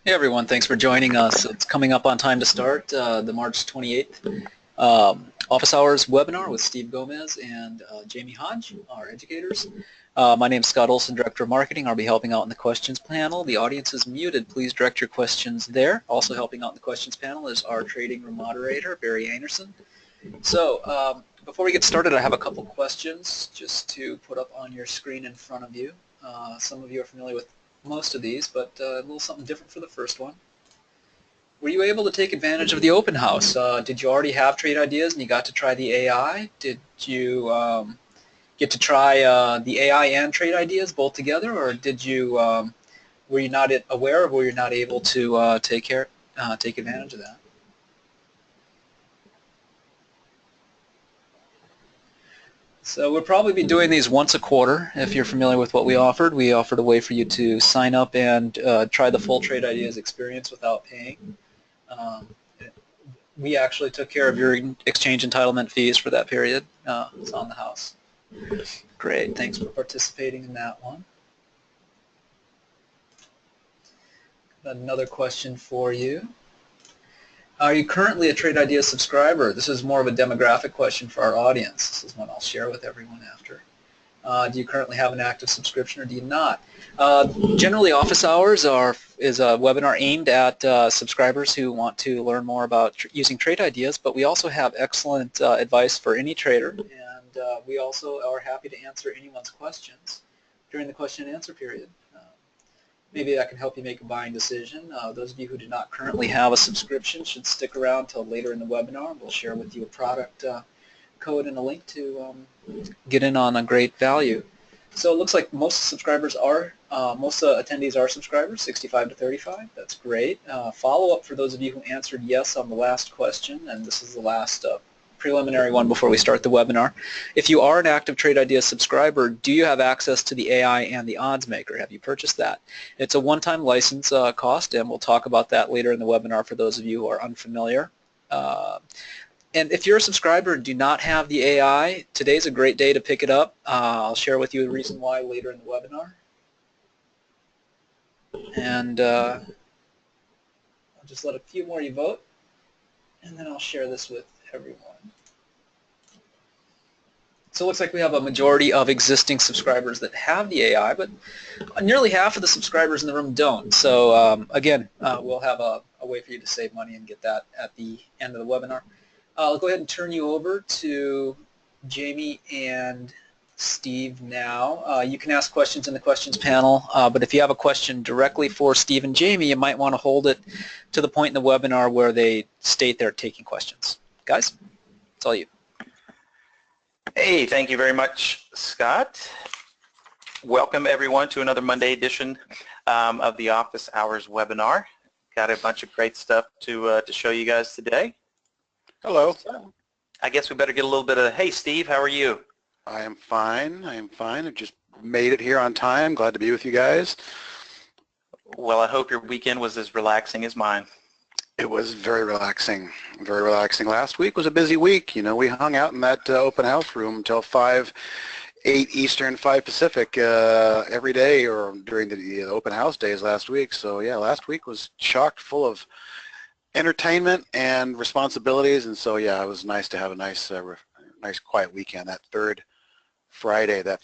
Hey everyone, thanks for joining us. It's coming up on time to start the March 28th Office Hours webinar with Steve Gomez and Jamie Hodge, our educators. My name is Scott Olson, Director of Marketing. I'll be helping out in the questions panel. The audience is muted. Please direct your questions there. Also helping out in the questions panel is our trading room moderator, Barry Anderson. So before we get started, I have a couple questions just to put up on your screen in front of you. Some of you are familiar with most of these, but a little something different for the first one. Were you able to take advantage of the open house? Did you already have trade ideas and you got to try the AI? Did you get to try the AI and trade ideas both together, or did you were you not aware of, or were you not able to take advantage of that? So we'll probably be doing these once a quarter. If you're familiar with what we offered a way for you to sign up and try the full trade ideas experience without paying. We actually took care of your exchange entitlement fees for that period. It's on the house. Great, thanks for participating in that one. Another question for you. Are you currently a Trade Ideas subscriber? This is more of a demographic question for our audience. This is one I'll share with everyone after. Do you currently have an active subscription or do you not? Generally, Office Hours is a webinar aimed at subscribers who want to learn more about using trade ideas, but we also have excellent advice for any trader, and we also are happy to answer anyone's questions during the question and answer period. Maybe that can help you make a buying decision. Those of you who do not currently have a subscription should stick around till later in the webinar. We'll share with you a product code and a link to get in on a great value. So it looks like most subscribers are, most attendees are subscribers, 65 to 35. That's great. Follow-up for those of you who answered yes on the last question, and this is the last preliminary one before we start the webinar. If you are an active Trade Ideas subscriber, do you have access to the AI and the odds maker? Have you purchased that? It's a one-time license cost, and we'll talk about that later in the webinar for those of you who are unfamiliar. And if you're a subscriber and do not have the AI, today's a great day to pick it up. I'll share with you the reason why later in the webinar. And I'll just let a few more of you vote, and then I'll share this with everyone. So it looks like we have a majority of existing subscribers that have the AI, but nearly half of the subscribers in the room don't. So again, we'll have a way for you to save money and get that at the end of the webinar. I'll go ahead and turn you over to Jamie and Steve now. You can ask questions in the questions panel, but if you have a question directly for Steve and Jamie, you might want to hold it to the point in the webinar where they state they're taking questions. Guys, it's all you. Hey, thank you very much, Scott. Welcome everyone to another Monday edition of the Office Hours webinar. Got a bunch of great stuff to show you guys today. Hello. So, I guess we better get a little bit of, hey Steve, how are you? I am fine. I am fine. I've just made it here on time. Glad to be with you guys. Well, I hope your weekend was as relaxing as mine. It was very relaxing. Very relaxing. Last week was a busy week. You know, we hung out in that open house room until 8 Eastern, 5 Pacific every day, or during the open house days last week. So yeah, last week was chock full of entertainment and responsibilities, and so yeah, it was nice to have a nice quiet weekend. That third Friday, that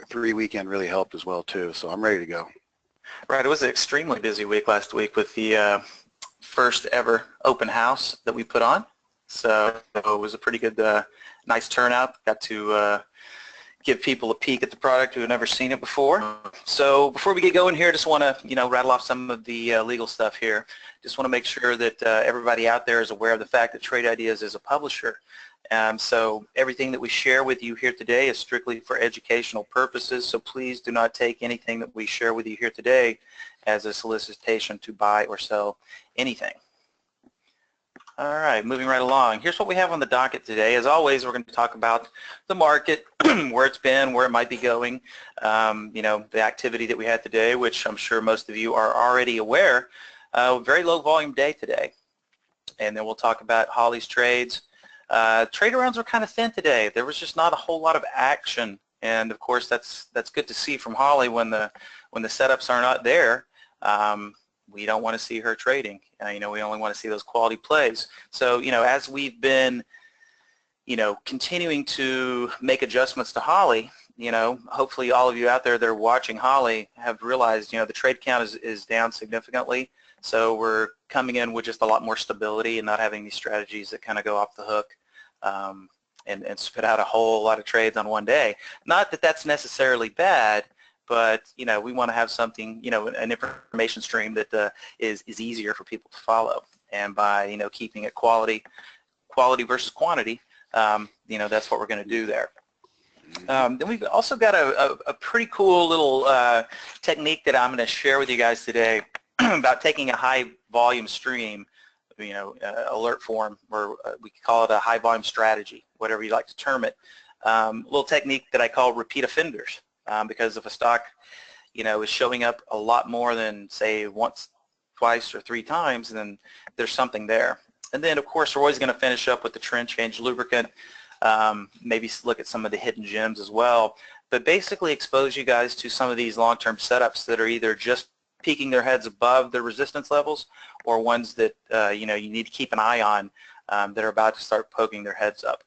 3 weekend really helped as well too, so I'm ready to go. Right, it was an extremely busy week last week with the first ever open house that we put on, so it was a pretty good nice turnout. Got to give people a peek at the product who have never seen it before. So before we get going here, just want to rattle off some of the legal stuff here. Just want to make sure that everybody out there is aware of the fact that Trade Ideas is a publisher. So everything that we share with you here today is strictly for educational purposes, so please do not take anything that we share with you here today as a solicitation to buy or sell anything. All right, moving right along. Here's what we have on the docket today. As always, we're going to talk about the market, where it's been, where it might be going, the activity that we had today, which I'm sure most of you are already aware. Very low volume day today. And then we'll talk about Holly's trades. Trade rounds were kind of thin today. There was just not a whole lot of action. And of course, that's good to see from Holly when the setups are not there. we don't want to see her trading. We only want to see those quality plays. So, as we've been, continuing to make adjustments to Holly, hopefully all of you out there that are watching Holly have realized, the trade count is down significantly. So we're coming in with just a lot more stability and not having these strategies that kind of go off the hook and spit out a whole lot of trades on one day. Not that that's necessarily bad, but we want to have something, an information stream that is easier for people to follow. And by keeping it quality versus quantity, that's what we're going to do there. Then we've also got a pretty cool little technique that I'm going to share with you guys today about taking a high volume stream, alert form, or we call it a high volume strategy, whatever you like to term it. Little technique that I call repeat offenders, because if a stock, is showing up a lot more than say once, twice, or 3 times, then there's something there. And then of course we're always going to finish up with the trend change lubricant, maybe look at some of the hidden gems as well, but basically expose you guys to some of these long-term setups that are either just peeking their heads above their resistance levels, or ones that you need to keep an eye on that are about to start poking their heads up.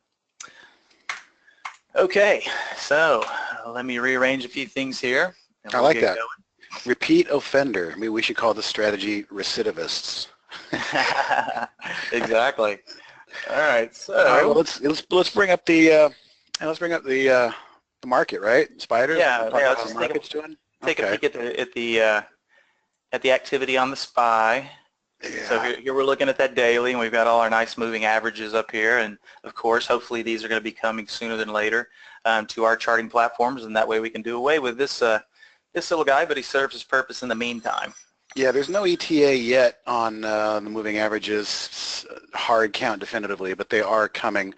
Okay, so let me rearrange a few things here. I like that. Going. Repeat offender. Maybe we should call the strategy recidivists. Exactly. All right. So well, let's bring up the market, right? Spiders. Yeah. Let's just take okay. a peek at the activity on the SPY. Yeah. So here we're looking at that daily, and we've got all our nice moving averages up here, and of course hopefully these are going to be coming sooner than later to our charting platforms, and that way we can do away with this little guy, but he serves his purpose in the meantime. Yeah, there's no ETA yet on the moving averages hard count definitively, but they are coming.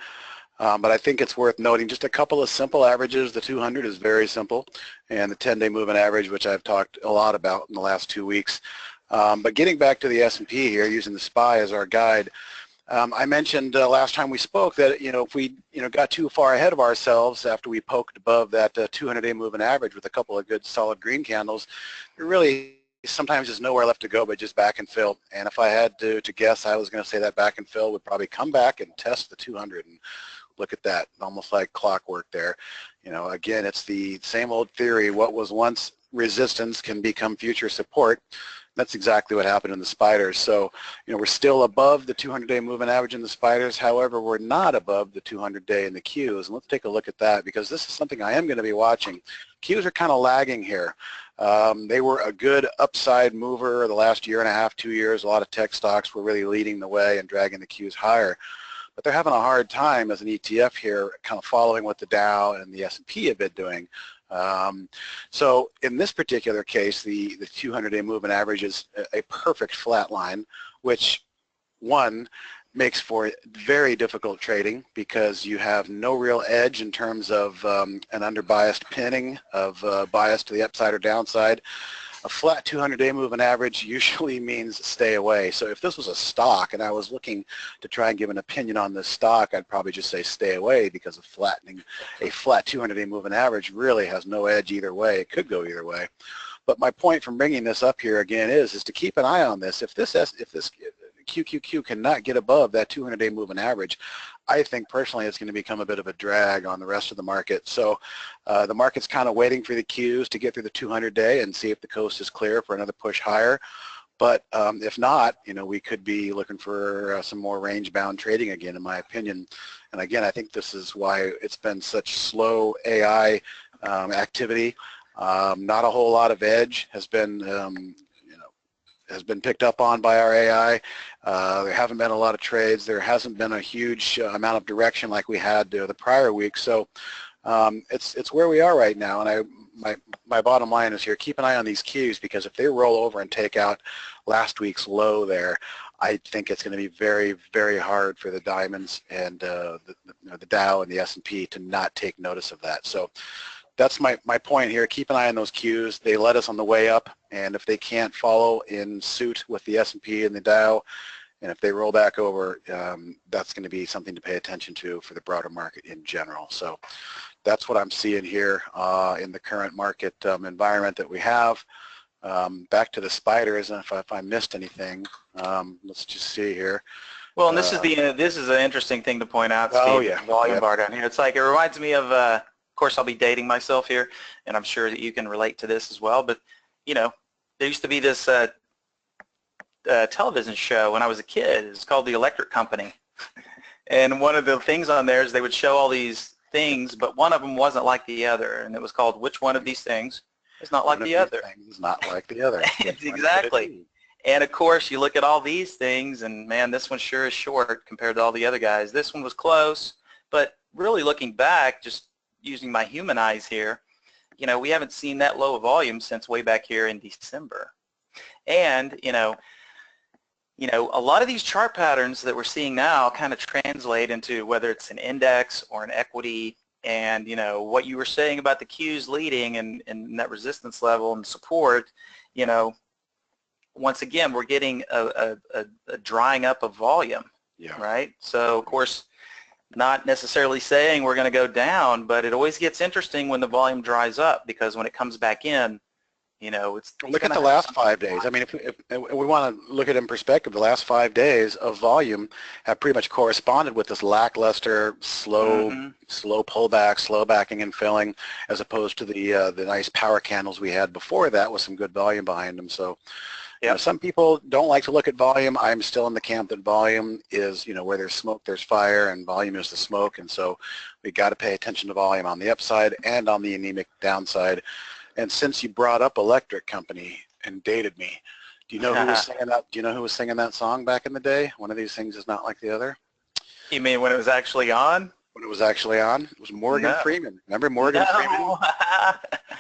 But I think it's worth noting just a couple of simple averages. The 200 is very simple, and the 10-day moving average, which I've talked a lot about in the last 2 weeks. But getting back to the S&P here, using the SPY as our guide, I mentioned last time we spoke that if we got too far ahead of ourselves after we poked above that 200-day moving average with a couple of good solid green candles, there really sometimes is nowhere left to go but just back and fill. And if I had to guess, I was going to say that back and fill would probably come back and test the 200. And look at that, almost like clockwork there. Again, it's the same old theory. What was once resistance can become future support. That's exactly what happened in the spiders. So, we're still above the 200-day moving average in the spiders. However, we're not above the 200-day in the Qs. And let's take a look at that, because this is something I am going to be watching. Qs are kind of lagging here. They were a good upside mover the last year and a half, 2 years. A lot of tech stocks were really leading the way and dragging the Qs higher. But they're having a hard time as an ETF here, kind of following what the Dow and the S&P have been doing. So in this particular case, the 200-day moving average is a perfect flat line, which one makes for very difficult trading because you have no real edge in terms of an underbiased pinning of bias to the upside or downside. A flat 200-day moving average usually means stay away. So if this was a stock and I was looking to try and give an opinion on this stock, I'd probably just say stay away, because of flattening. A flat 200-day moving average really has no edge either way. It could go either way. But my point from bringing this up here again is to keep an eye on this. If this QQQ cannot get above that 200-day moving average, I think personally it's going to become a bit of a drag on the rest of the market. So the market's kind of waiting for the Qs to get through the 200-day and see if the coast is clear for another push higher. But if not, we could be looking for some more range-bound trading again, in my opinion. And again, I think this is why it's been such slow AI activity. Not a whole lot of edge has been picked up on by our AI. There haven't been a lot of trades. There hasn't been a huge amount of direction like we had the prior week. So it's where we are right now. And my bottom line is here, keep an eye on these Qs, because if they roll over and take out last week's low there, I think it's going to be very, very hard for the diamonds and the Dow and the S&P to not take notice of that. So that's my point here. Keep an eye on those Qs. They led us on the way up, and if they can't follow in suit with the S&P and the Dow, and if they roll back over, that's going to be something to pay attention to for the broader market in general. So that's what I'm seeing here in the current market environment that we have. Back to the spiders, and if I missed anything, let's just see here. Well, and this is an interesting thing to point out, Steve. Oh yeah, the volume bar down here. It's like, it reminds me of course, I'll be dating myself here, and I'm sure that you can relate to this as well. But you know, there used to be this television show when I was a kid. It's called The Electric Company, and one of the things on there is they would show all these things, but one of them wasn't like the other, and it was called "Which One of These Things Is Not Like the Other?" Is not like the other. Exactly. And of course, you look at all these things, and man, this one sure is short compared to all the other guys. This one was close, but really looking back, just using my human eyes here, you know, we haven't seen that low of volume since way back here in December. And you know, a lot of these chart patterns that we're seeing now kind of translate into whether it's an index or an equity. And you know, what you were saying about the Qs leading and that resistance level and support, you know, once again, we're getting a drying up of volume, right? So, of course, not necessarily saying we're going to go down, but it always gets interesting when the volume dries up, because when it comes back in, you know, it's look at the last 5 days. I mean, if we want to look at it in perspective, the last 5 days of volume have pretty much corresponded with this lackluster, slow pullback, slow backing and filling, as opposed to the nice power candles we had before that with some good volume behind them. So. You know, some people don't like to look at volume. I'm still in the camp that volume is, you know, where there's smoke, there's fire, and volume is the smoke. And so we got to pay attention to volume on the upside and on the anemic downside. And since you brought up Electric Company and dated me, do you know who was singing that? Do you know who was singing that song back in the day? One of these things is not like the other. You mean when it was actually on? When it was actually on, it was Morgan Freeman. Remember Morgan Freeman?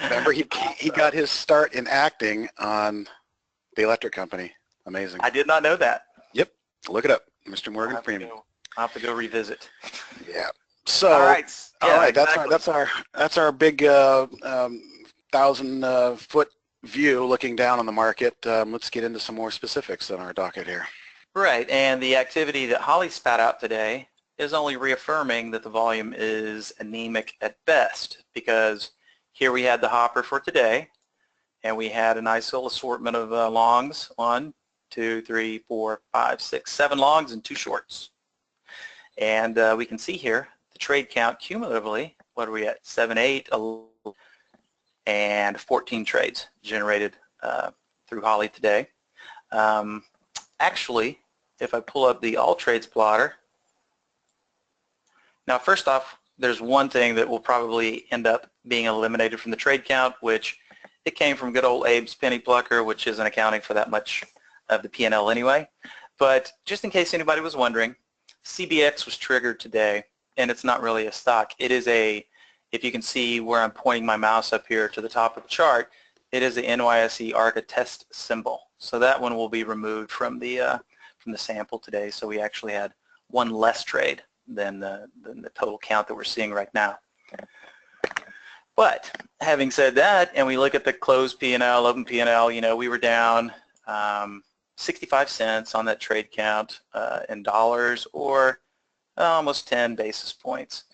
Remember he got his start in acting on The Electric Company. Amazing. I did not know that. Yep. Look it up, Mr. Morgan Freeman. I'll have to go revisit. Yeah. So. All right. Yeah, all right. Exactly. That's our big 1,000-foot view looking down on the market. Let's get into some more specifics on our docket here. Right. And the activity that Holly spat out today is only reaffirming that the volume is anemic at best, because here we had the hopper for today. And we had a nice little assortment of longs, 1, 2, 3, 4, 5, 6, 7 longs and 2 shorts. And we can see here the trade count cumulatively, what are we at, 7, 8, 11, and 14 trades generated through Holly today. Actually, if I pull up the all trades plotter, now first off, there's one thing that will probably end up being eliminated from the trade count, which it came from good old Abe's penny plucker, which isn't accounting for that much of the P&L anyway. But just in case anybody was wondering, CBX was triggered today, and it's not really a stock. It is a, if you can see where I'm pointing my mouse up here to the top of the chart, it is the NYSE ARCA test symbol. So that one will be removed from the sample today. So we actually had one less trade than the total count that we're seeing right now. But having said that, and we look at the closed P&L, open P&L, you know, we were down 65 cents on that trade count in dollars, or almost 10 basis points.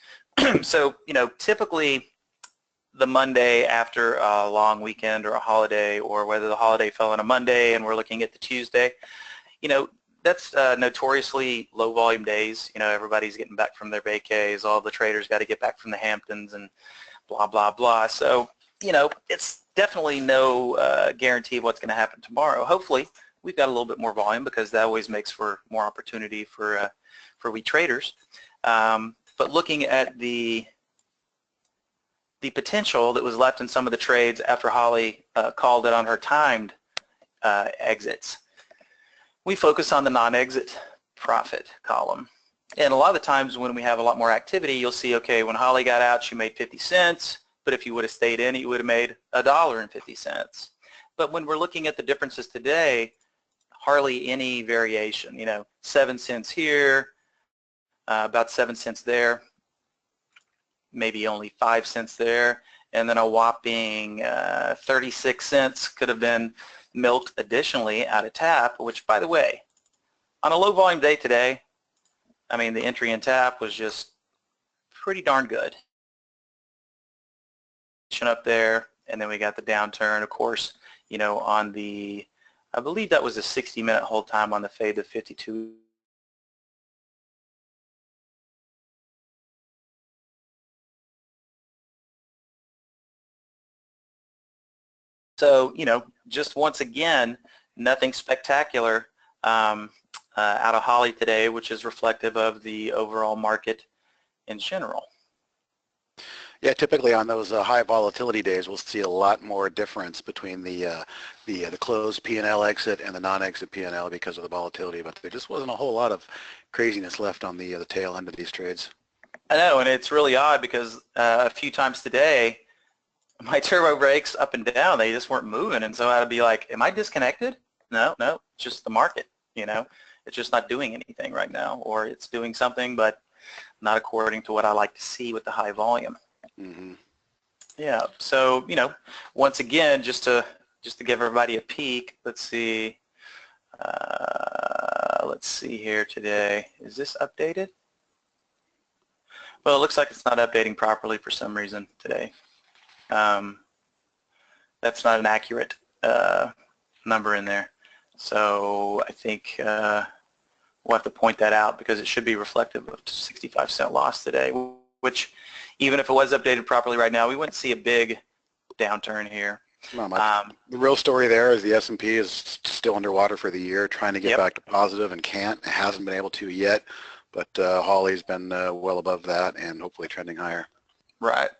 So, you know, typically the Monday after a long weekend or a holiday, or whether the holiday fell on a Monday and we're looking at the Tuesday, you know, that's notoriously low volume days. You know, everybody's getting back from their vacays, all the traders got to get back from the Hamptons and blah, blah, blah. So, you know, it's definitely no guarantee of what's going to happen tomorrow. Hopefully, we've got a little bit more volume, because that always makes for more opportunity for we traders. But looking at the potential that was left in some of the trades after Holly called it on her timed exits, we focus on the non-exit profit column. And a lot of the times when we have a lot more activity, you'll see, okay, when Holly got out, she made 50 cents, but if you would have stayed in, you would have made $1.50. But when we're looking at the differences today, hardly any variation. You know, 7 cents here, about 7 cents there, maybe only 5 cents there, and then a whopping 36 cents could have been milked additionally out of tap, which, by the way, on a low volume day today, I mean, the entry in tap was just pretty darn good. Up there, and then we got the downturn. Of course, you know, on the, I believe that was a 60-minute hold time on the fade to 52. So, you know, just once again, nothing spectacular out of Holly today, which is reflective of the overall market in general. Yeah, typically on those high volatility days, we'll see a lot more difference between the closed P&L exit and the non-exit P&L because of the volatility. But there just wasn't a whole lot of craziness left on the tail end of these trades. I know, and it's really odd because a few times today, my turbo brakes up and down, they just weren't moving, and so I'd be like, am I disconnected? No, it's just the market, you know. It's just not doing anything right now, or it's doing something, but not according to what I like to see with the high volume. Mm-hmm. Yeah, so, you know, once again, just to give everybody a peek, let's see here today. Is this updated? Well, it looks like it's not updating properly for some reason today. That's not an accurate number in there. So I think we'll have to point that out because it should be reflective of 65-cent loss today, which even if it was updated properly right now, we wouldn't see a big downturn here. Not much. The real story there is the S&P is still underwater for the year, trying to get back to positive and can't. It hasn't been able to yet, but Holly's been well above that and hopefully trending higher. Right.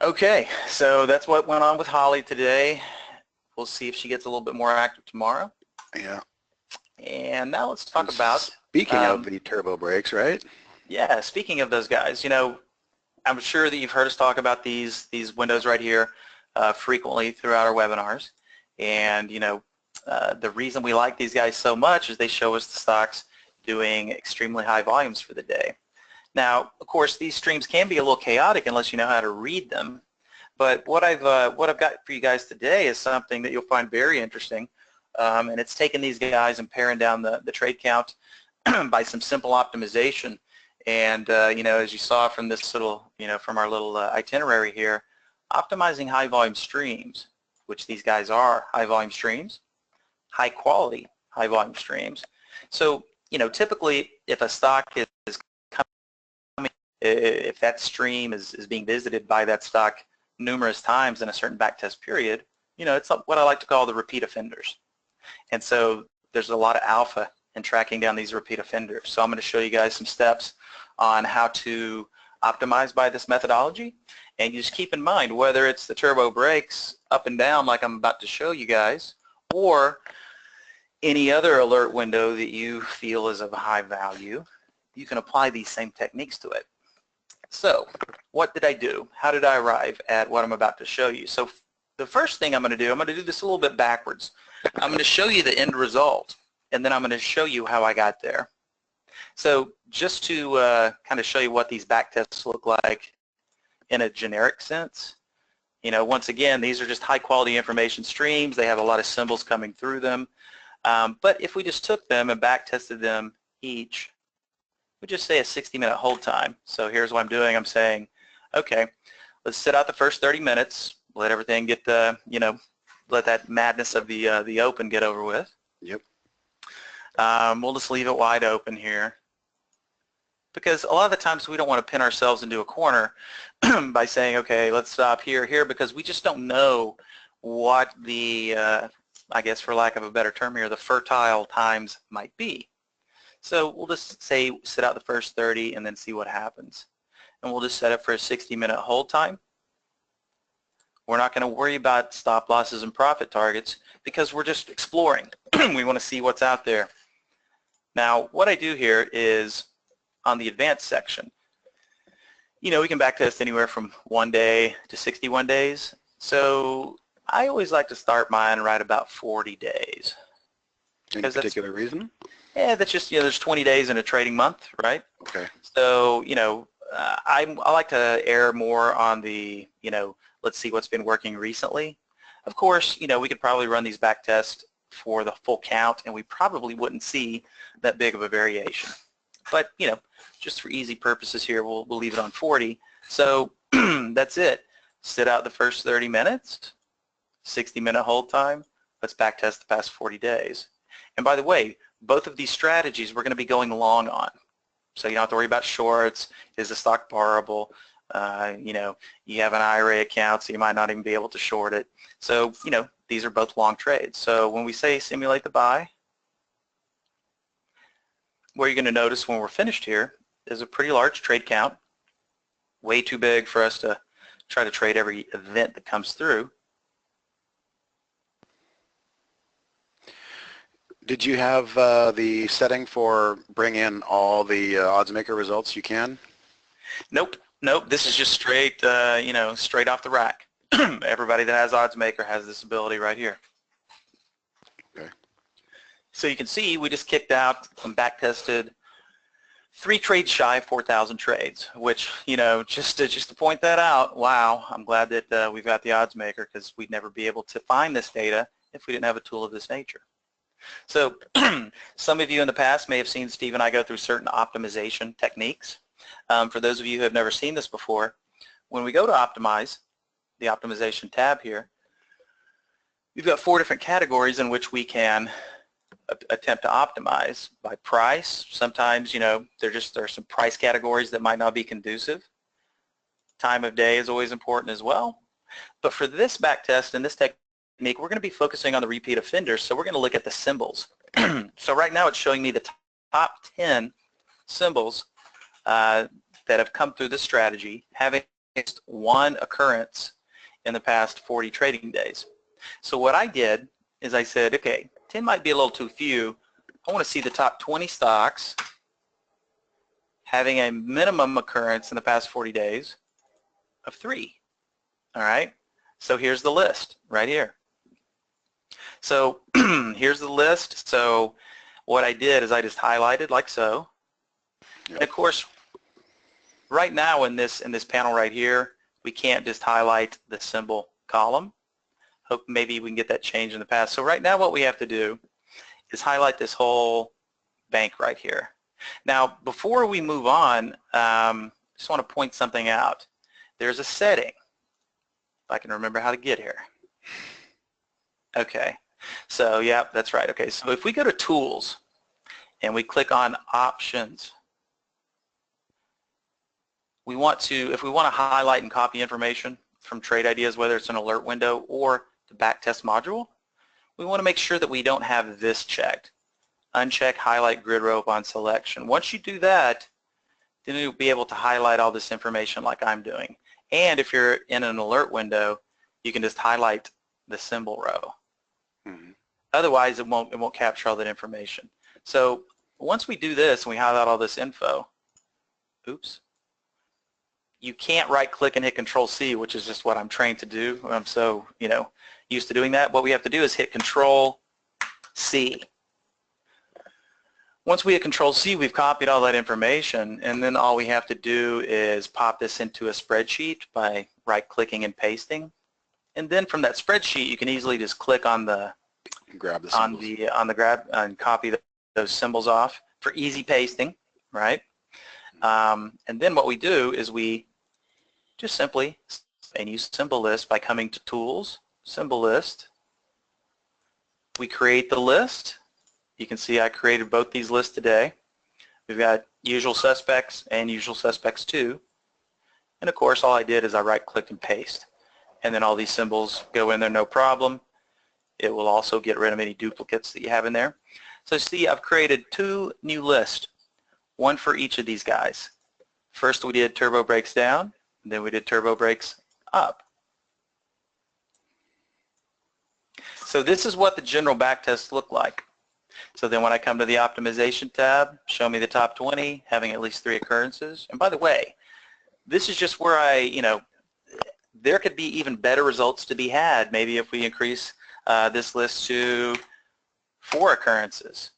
Okay, so that's what went on with Holly today. We'll see if she gets a little bit more active tomorrow. Yeah. And now let's talk about... Speaking of the turbo brakes, right? Yeah, speaking of those guys, you know, I'm sure that you've heard us talk about these windows right here frequently throughout our webinars. And, you know, the reason we like these guys so much is they show us the stocks doing extremely high volumes for the day. Now, of course, these streams can be a little chaotic unless you know how to read them. But what I've got for you guys today is something that you'll find very interesting, and it's taking these guys and paring down the trade count by some simple optimization. And you know, as you saw from this little, you know, from our little itinerary here, optimizing high volume streams, which these guys are high volume streams, high quality high volume streams. So, you know, typically if a stock is if that stream is being visited by that stock numerous times in a certain backtest period, you know, it's what I like to call the repeat offenders. And so there's a lot of alpha in tracking down these repeat offenders. So I'm going to show you guys some steps on how to optimize by this methodology. And you just keep in mind, whether it's the turbo brakes up and down like I'm about to show you guys, or any other alert window that you feel is of high value, you can apply these same techniques to it. So what did I do? How did I arrive at what I'm about to show you? So the first thing I'm going to do this a little bit backwards. I'm going to show you the end result, and then I'm going to show you how I got there. So just to kind of show you what these backtests look like in a generic sense, you know, once again, these are just high quality information streams. They have a lot of symbols coming through them. But if we just took them and backtested them each, we just say a 60-minute hold time. So here's what I'm doing. I'm saying, okay, let's sit out the first 30 minutes, let everything get the, you know, let that madness of the open get over with. Yep. We'll just leave it wide open here, because a lot of the times we don't want to pin ourselves into a corner by saying, okay, let's stop here, because we just don't know what the, I guess for lack of a better term here, the fertile times might be. So we'll just say sit out the first 30 and then see what happens. And we'll just set it for a 60-minute hold time. We're not going to worry about stop losses and profit targets because we're just exploring. We want to see what's out there. Now, what I do here is on the advanced section, you know, we can backtest anywhere from 1 day to 61 days. So I always like to start mine right about 40 days. Any particular reason? Yeah, that's just, you know, there's 20 days in a trading month, right? Okay. So, you know, I like to err more on the, you know, let's see what's been working recently. Of course, you know, we could probably run these back tests for the full count and we probably wouldn't see that big of a variation. But, you know, just for easy purposes here, we'll leave it on 40. So that's it. Sit out the first 30 minutes, 60-minute hold time. Let's back test the past 40 days. And by the way, both of these strategies we're going to be going long on. So you don't have to worry about shorts. Is the stock borrowable? You know, you have an IRA account, so you might not even be able to short it. So, you know, these are both long trades. So when we say simulate the buy, what you're going to notice when we're finished here is a pretty large trade count, way too big for us to try to trade every event that comes through. Did you have the setting for bring in all the odds maker results you can? Nope, nope. This is just straight, you know, straight off the rack. Everybody that has odds maker has this ability right here. Okay. So you can see we just kicked out and back tested 3 trades shy of 4,000 trades, which, you know, just to point that out, wow, I'm glad that we've got the odds maker, because we'd never be able to find this data if we didn't have a tool of this nature. So some of you in the past may have seen Steve and I go through certain optimization techniques. For those of you who have never seen this before, when we go to optimize, the optimization tab here, we've got 4 different categories in which we can attempt to optimize. By price, sometimes, you know, there are some price categories that might not be conducive. Time of day is always important as well. But for this back test and this technique, we're going to be focusing on the repeat offenders, so we're going to look at the symbols. So right now it's showing me the top 10 symbols that have come through this strategy having just 1 occurrence in the past 40 trading days. So what I did is I said, okay, 10 might be a little too few. I want to see the top 20 stocks having a minimum occurrence in the past 40 days of 3. All right, so here's the list right here. So here's the list. So what I did is I just highlighted like so. Yep. And of course, right now in this panel right here, we can't just highlight the symbol column. Hope maybe we can get that changed in the past. So right now what we have to do is highlight this whole bank right here. Now before we move on, just want to point something out. There's a setting, if I can remember how to get here. Okay, so yeah, that's right. Okay, so if we go to Tools and we click on Options, if we want to highlight and copy information from trade ideas, whether it's an alert window or the backtest module, we want to make sure that we don't have this checked. Uncheck highlight grid row upon selection. Once you do that, then you'll be able to highlight all this information like I'm doing. And if you're in an alert window, you can just highlight the symbol row. Mm-hmm. Otherwise, it won't capture all that information. So once we do this and we highlight all this info, oops, you can't right-click and hit Control-C, which is just what I'm trained to do. I'm so, you know, used to doing that. What we have to do is hit Control-C. Once we hit Control-C, we've copied all that information, and then all we have to do is pop this into a spreadsheet by right-clicking and pasting. And then from that spreadsheet, you can easily just click on the grab the symbols. on the grab and copy those symbols off for easy pasting, right? And then what we do is we just simply use symbol list by coming to Tools, Symbol List. We create the list. You can see I created both these lists today. We've got usual suspects and usual suspects 2. And of course, all I did is I right-click and paste. And then all these symbols go in there, no problem. It will also get rid of any duplicates that you have in there. So see, I've created 2 new lists, 1 for each of these guys. First we did turbo brakes down, and then we did turbo brakes up. So this is what the general backtest looked like. So then when I come to the optimization tab, show me the top 20 having at least 3 occurrences. And by the way, this is just where you know, there could be even better results to be had. Maybe if we increase this list to 4 occurrences.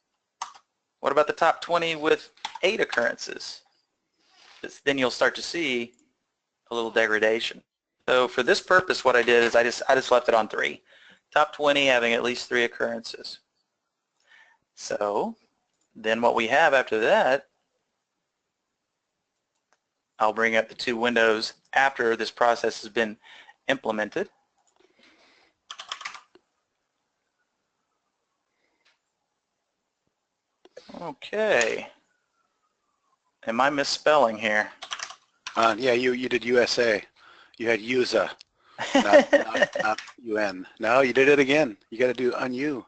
What about the top 20 with 8 occurrences? Then you'll start to see a little degradation. So for this purpose, what I did is I just left it on 3. Top 20 having at least 3 occurrences. So then what we have after that, I'll bring up the 2 windows after this process has been implemented. Okay. Am I misspelling here? Yeah, you did USA. You had USA, not UN. No, you did it again. You got to do UN.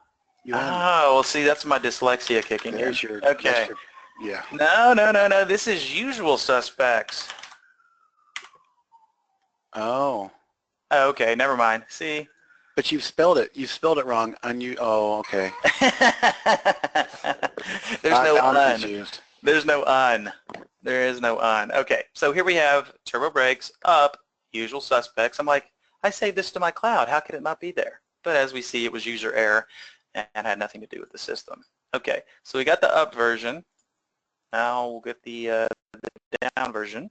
Oh, well, see, that's my dyslexia kicking in. There's your, Okay. yeah. No. This is usual suspects. Oh. Oh, okay, never mind. See? But you've spelled it. You spelled it wrong. Oh, okay. There's no I'm un. confused. There's no un. There is no un. Okay, so here we have turbo brakes, up, usual suspects. I'm like, I saved this to my cloud. How could it not be there? But as we see, it was user error and had nothing to do with the system. Okay, so we got the up version. Now we'll get the down version.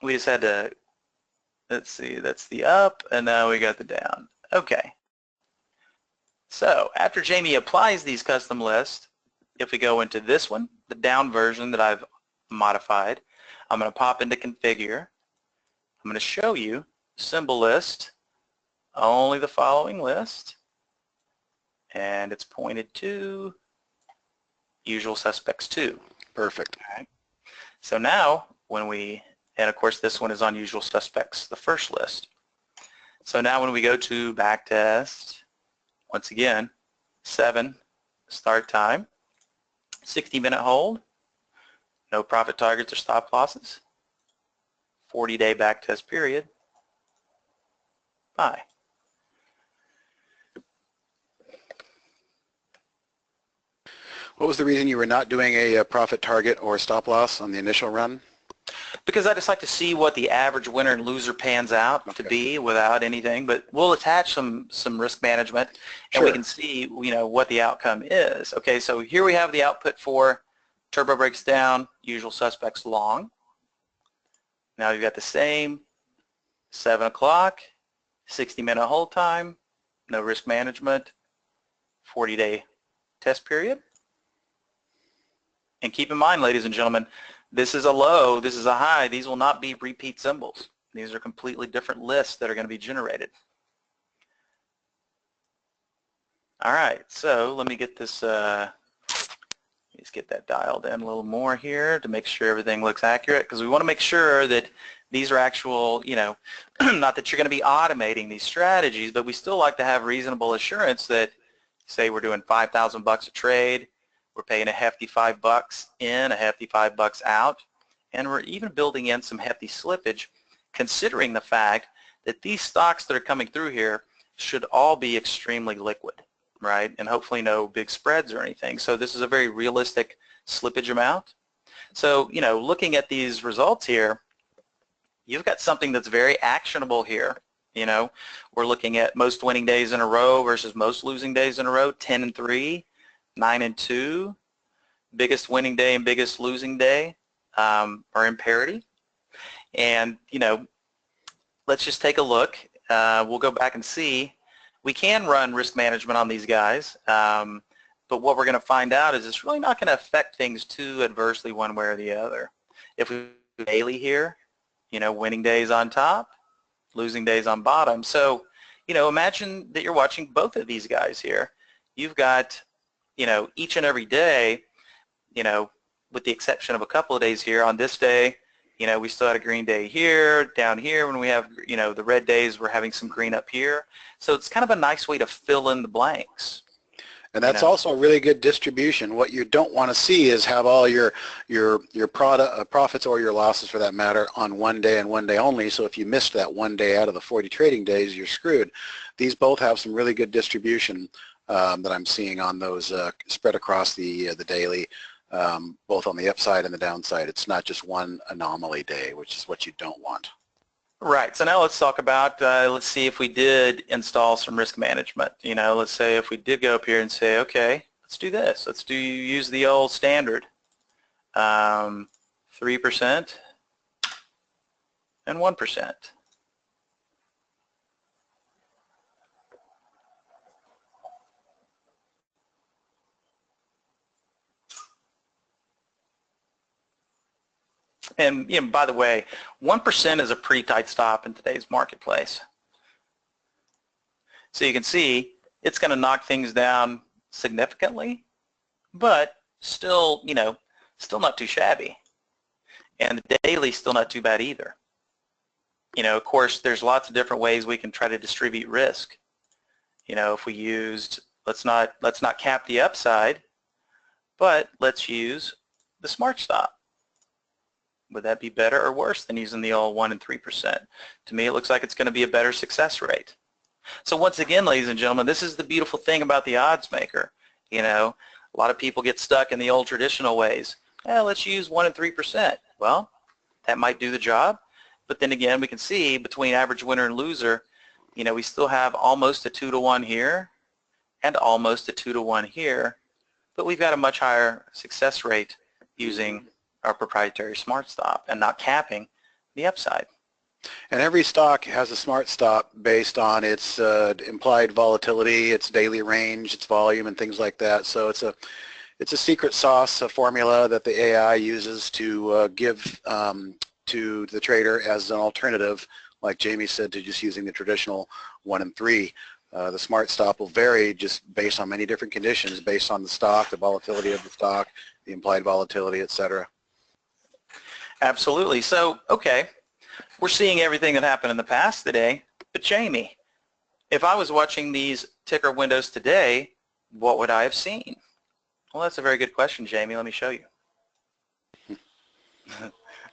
We just had to, let's see, that's the up, and now we got the down. Okay. So after Jamie applies these custom lists, if we go into this one, the down version that I've modified, I'm going to pop into configure. I'm going to show you symbol list, only the following list, and it's pointed to usual suspects 2. Perfect. Okay. So now when we, and of course this one is on usual suspects, the first list. So now when we go to backtest, once again, 7 start time, 60-minute hold, no profit targets or stop losses, 40-day backtest period, buy. What was the reason you were not doing a profit target or stop loss on the initial run? Because I just like to see what the average winner and loser pans out to be without anything, but we'll attach some risk management and we can see, what the outcome is. Okay, so here we have the output for turbo brakes down, usual suspects long. Now you've got the same 7 o'clock, 60-minute hold time, no risk management, 40-day test period. And keep in mind, ladies and gentlemen, this is a low, this is a high. These will not be repeat symbols. These are completely different lists that are going to be generated. All right, so let me get this, let's get that dialed in a little more here to make sure everything looks accurate, because we want to make sure that these are actual, not that you're going to be automating these strategies, but we still like to have reasonable assurance that, say we're doing $5,000 a trade, we're paying a hefty $5 in, a hefty $5 out, and we're even building in some hefty slippage, considering the fact that these stocks that are coming through here should all be extremely liquid, right? And hopefully no big spreads or anything. So this is a very realistic slippage amount. So, looking at these results here, you've got something that's very actionable here. We're looking at most winning days in a row versus most losing days in a row, 10 and 3. 9 and 2, biggest winning day and biggest losing day are in parity. And, let's just take a look. We'll go back and see. We can run risk management on these guys, but what we're going to find out is it's really not going to affect things too adversely one way or the other. If we do daily here, winning days on top, losing days on bottom. So, imagine that you're watching both of these guys here. You've got each and every day, with the exception of a couple of days here, on this day, we still had a green day here, down here when we have, the red days, we're having some green up here. So it's kind of a nice way to fill in the blanks. And that's also a really good distribution. What you don't want to see is have all your profits or your losses, for that matter, on one day and one day only. So if you missed that one day out of the 40 trading days, you're screwed. These both have some really good distribution that I'm seeing on those spread across the daily, both on the upside and the downside. It's not just one anomaly day, which is what you don't want. Right. So now let's talk about, let's see if we did install some risk management. Let's say if we did go up here and say, okay, let's do this. Let's use the old standard, 3% and 1%. And by the way, 1% is a pretty tight stop in today's marketplace. So you can see it's going to knock things down significantly, but still, you know, still not too shabby. And the daily still not too bad either. You know, of course, there's lots of different ways we can try to distribute risk. You know, if we used, let's not cap the upside, but let's use the smart stop. Would that be better or worse than using the old 1 and 3%? To me, it looks like it's going to be a better success rate. So once again, ladies and gentlemen, this is the beautiful thing about the odds maker. You know, a lot of people get stuck in the old traditional ways. Let's use 1 and 3%. Well, that might do the job, but then again, we can see between average winner and loser, you know, we still have almost a 2-to-1 here and almost a 2-to-1 here, but we've got a much higher success rate using our proprietary smart stop and not capping the upside. And every stock has a smart stop based on its implied volatility, its daily range, its volume, and things like that. So it's a secret sauce, a formula that the AI uses to give to the trader as an alternative, like Jamie said, to just using the traditional 1 and 3. The smart stop will vary just based on many different conditions, based on the stock, the volatility of the stock, the implied volatility, etc. Absolutely. So, okay, we're seeing everything that happened in the past today, but Jamie, if I was watching these ticker windows today, what would I have seen? Well, that's a very good question, Jamie. Let me show you.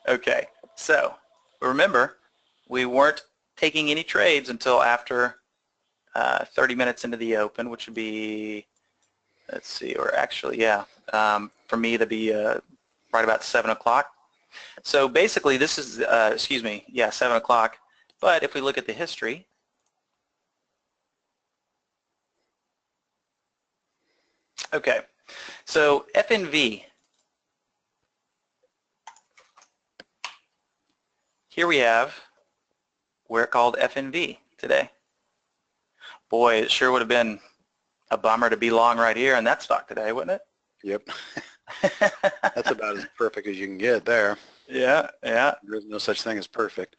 Okay, so remember, we weren't taking any trades until after 30 minutes into the open, which would be, let's see, or actually, yeah, for me to be right about 7 o'clock. So basically this is, excuse me, yeah, 7 o'clock. But if we look at the history, okay, so FNV, here we have, we're called FNV today. Boy, it sure would have been a bummer to be long right here in that stock today, wouldn't it? Yep. That's about as perfect as you can get there. Yeah, yeah. There's no such thing as perfect.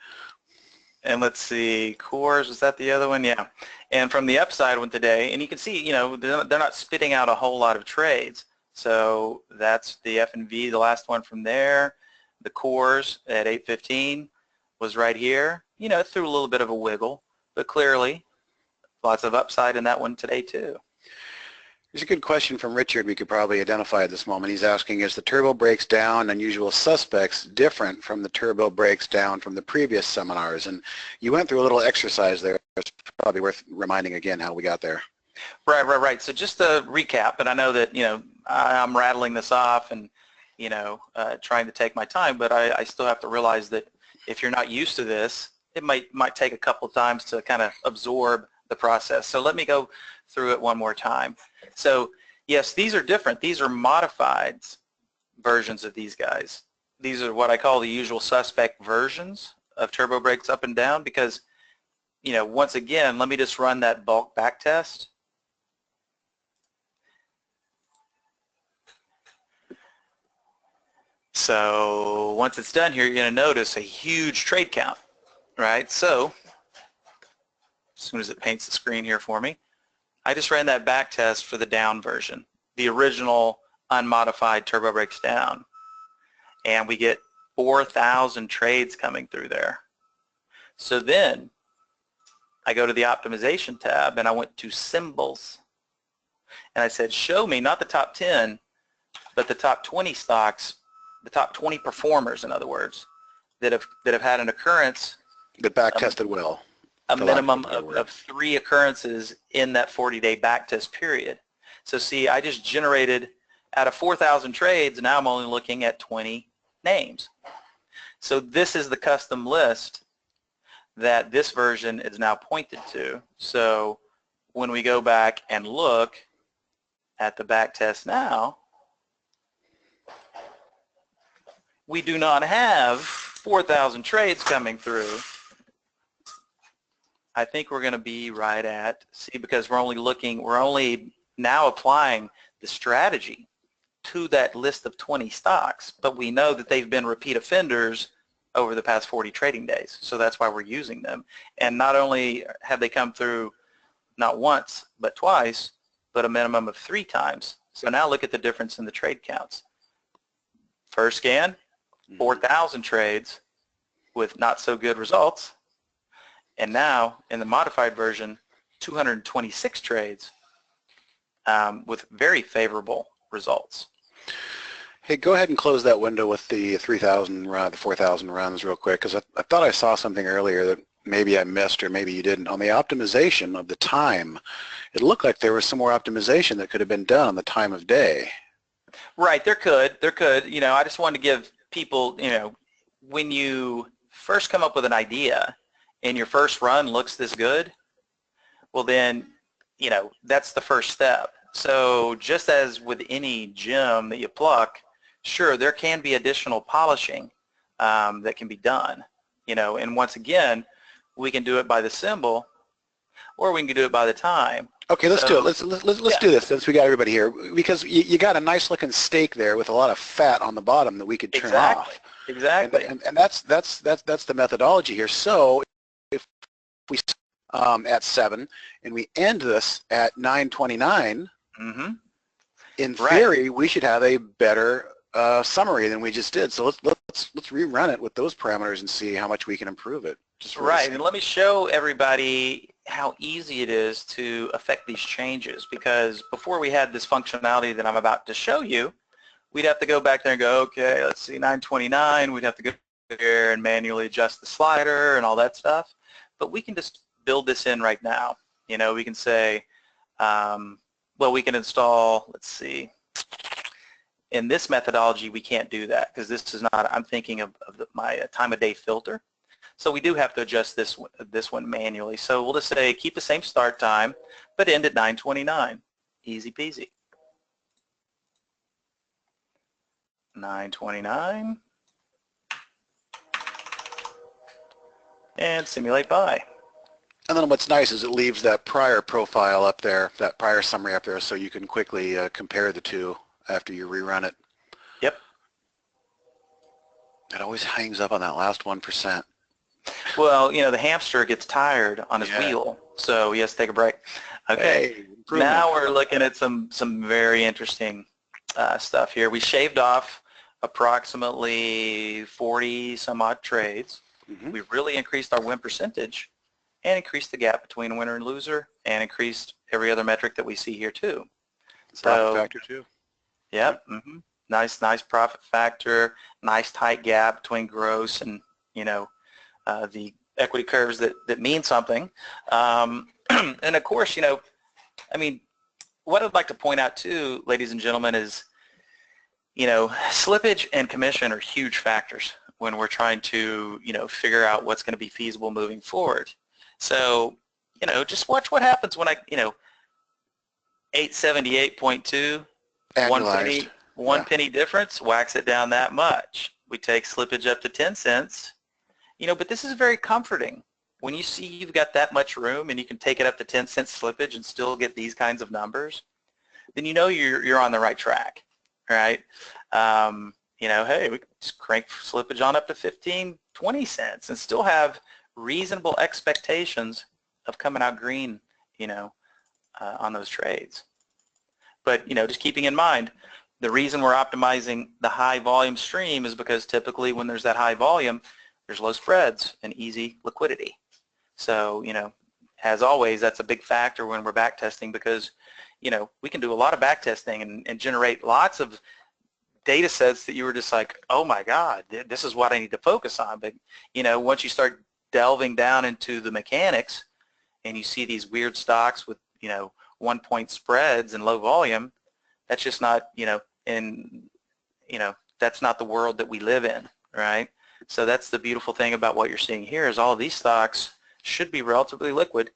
And let's see, Coors, was that the other one? Yeah. And from the upside one today, and you can see, you know, they're not spitting out a whole lot of trades. So that's the FNV, the last one from there. The Coors at 8.15 was right here. You know, it threw a little bit of a wiggle, but clearly lots of upside in that one today too. There's a good question from Richard we could probably identify at this moment. He's asking, is the turbo breaks down unusual suspects different from the turbo breaks down from the previous seminars? And you went through a little exercise there. It's probably worth reminding again how we got there. Right. So just to recap, and I know that, you know, I'm rattling this off and, you know, trying to take my time, but I still have to realize that if you're not used to this, it might take a couple of times to kind of absorb the process. So let me go through it one more time. So yes, these are different. These are modified versions of these guys. These are what I call the usual suspect versions of turbo brakes up and down because, you know, once again, let me just run that bulk back test. So once it's done here, you're going to notice a huge trade count, right? So as soon as it paints the screen here for me, I just ran that back test for the down version, the original unmodified turbo brakes down, and we get 4,000 trades coming through there. So then I go to the optimization tab and I went to symbols and I said, show me not the top 10, but the top 20 stocks, the top 20 performers, in other words, that have had an occurrence That back tested well. A minimum of 3 occurrences in that 40-day backtest period. So see, I just generated out of 4,000 trades, now I'm only looking at 20 names. So this is the custom list that this version is now pointed to. So when we go back and look at the backtest now, we do not have 4,000 trades coming through. I think we're going to be right at, see, because we're only now applying the strategy to that list of 20 stocks, but we know that they've been repeat offenders over the past 40 trading days, so that's why we're using them. And not only have they come through not once, but twice, but a minimum of 3 times. So now look at the difference in the trade counts. First scan, 4,000 trades with not so good results. And now in the modified version, 226 trades with very favorable results. Hey, go ahead and close that window with the 3,000 run, the 4,000 runs real quick, because I thought I saw something earlier that maybe I missed or maybe you didn't. On the optimization of the time, it looked like there was some more optimization that could have been done on the time of day. Right, there could. You know, I just wanted to give people, you know, when you first come up with an idea and your first run looks this good, well then, you know, that's the first step. So just as with any gem that you pluck, sure, there can be additional polishing that can be done, you know, and once again, we can do it by the symbol or we can do it by the time. Okay, let's do it. Let's yeah. do this since we got everybody here, because you got a nice looking steak there with a lot of fat on the bottom that we could turn off. Exactly. And that's the methodology here. So if we at 7 and we end this at 9:29, in theory we should have a better summary than we just did. So let's rerun it with those parameters and see how much we can improve it. Right, and let me show everybody how easy it is to affect these changes, because before we had this functionality that I'm about to show you, we'd have to go back there and go, okay, let's see, 929, we'd have to go there and manually adjust the slider and all that stuff. But we can just build this in right now. You know, we can say, well, we can install, let's see, in this methodology we can't do that because this is not, I'm thinking of my time of day filter. So we do have to adjust this one manually. So we'll just say keep the same start time, but end at 9:29. Easy peasy. 9:29. And simulate buy. And then what's nice is it leaves that prior profile up there, that prior summary up there, so you can quickly compare the two after you rerun it. Yep. It always hangs up on that last 1%. Well, you know, the hamster gets tired on his wheel, so he has to take a break. Okay, hey, now we're looking at some very interesting stuff here. We shaved off approximately 40 some odd trades. We really increased our win percentage and increased the gap between winner and loser and increased every other metric that we see here too. Profit factor too. Yep. Nice profit factor, nice tight gap between gross and, you know, the equity curves that mean something. And of course, you know, I mean, what I'd like to point out too, ladies and gentlemen, is, you know, slippage and commission are huge factors when we're trying to, you know, figure out what's going to be feasible moving forward. So, you know, just watch what happens when I, you know, 878.2, one penny difference, wax it down that much. We take slippage up to 10 cents. You know, but this is very comforting. When you see you've got that much room and you can take it up to 10 cents slippage and still get these kinds of numbers, then you know you're on the right track, right? You know, hey, we can just crank slippage on up to 15, 20 cents and still have reasonable expectations of coming out green, you know, on those trades. But, you know, just keeping in mind, the reason we're optimizing the high volume stream is because typically when there's that high volume, there's low spreads and easy liquidity. So, you know, as always, that's a big factor when we're back testing because, you know, we can do a lot of back testing and generate lots of data sets that you were just like, oh my God, this is what I need to focus on. But, you know, once you start delving down into the mechanics and you see these weird stocks with, you know, 1 point spreads and low volume, that's just not, you know, that's not the world that we live in, right? So that's the beautiful thing about what you're seeing here is all of these stocks should be relatively liquid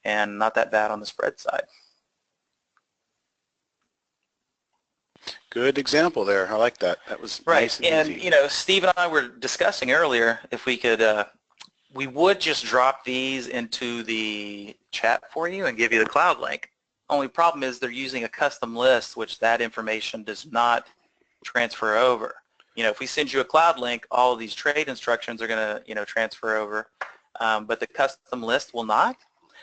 and not that bad on the spread side. Good example there. I like that. That was right. Nice and easy. You know, Steve and I were discussing earlier if we could, we would just drop these into the chat for you and give you the cloud link. Only problem is they're using a custom list, which that information does not transfer over. You know, if we send you a cloud link, all of these trade instructions are going to, you know, transfer over, but the custom list will not.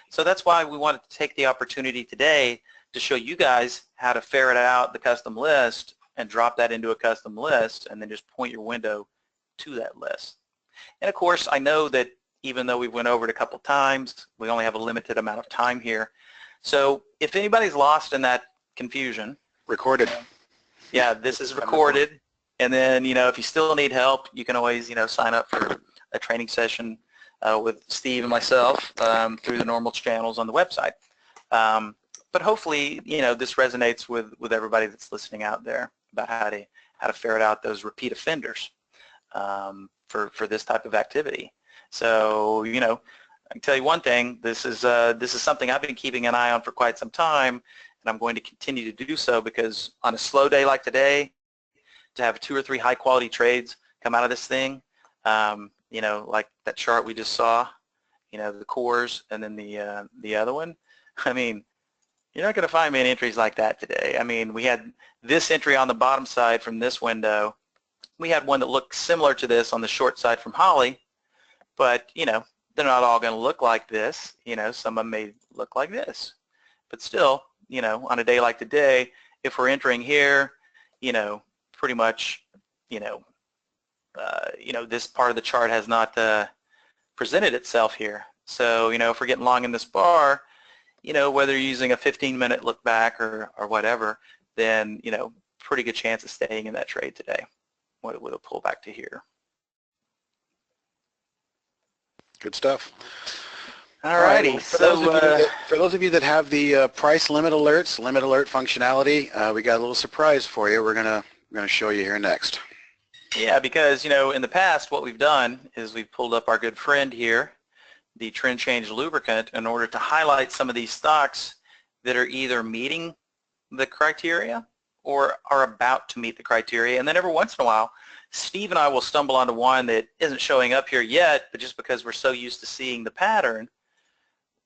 So that's why we wanted to take the opportunity today to show you guys how to ferret out the custom list and drop that into a custom list and then just point your window to that list. And of course, I know that even though we went over it a couple times, we only have a limited amount of time here. So if anybody's lost in that confusion, Recorded. yeah, this is recorded. And then, if you still need help, you can always, sign up for a training session with Steve and myself through the normal channels on the website. But hopefully, this resonates with everybody that's listening out there about how to ferret out those repeat offenders for this type of activity. So, I can tell you one thing. This is something I've been keeping an eye on for quite some time, and I'm going to continue to do so because on a slow day like today, to have 2 or 3 high-quality trades come out of this thing, like that chart we just saw, the cores and then the other one. I mean, you're not going to find many entries like that today. I mean, we had this entry on the bottom side from this window. We had one that looked similar to this on the short side from Holly, but, they're not all going to look like this. Some of them may look like this. But still, on a day like today, if we're entering here, pretty much, this part of the chart has not presented itself here. So, if we're getting long in this bar, whether you're using a 15-minute look back or whatever, then, pretty good chance of staying in that trade today with a pullback to here. Good stuff. All righty. For those of you that have the price limit alerts, limit alert functionality, we got a little surprise for you. We're gonna show you here next. Yeah, because in the past, what we've done is we've pulled up our good friend here, the trend change lubricant, in order to highlight some of these stocks that are either meeting the criteria or are about to meet the criteria. And then every once in a while, Steve and I will stumble onto one that isn't showing up here yet, but just because we're so used to seeing the pattern,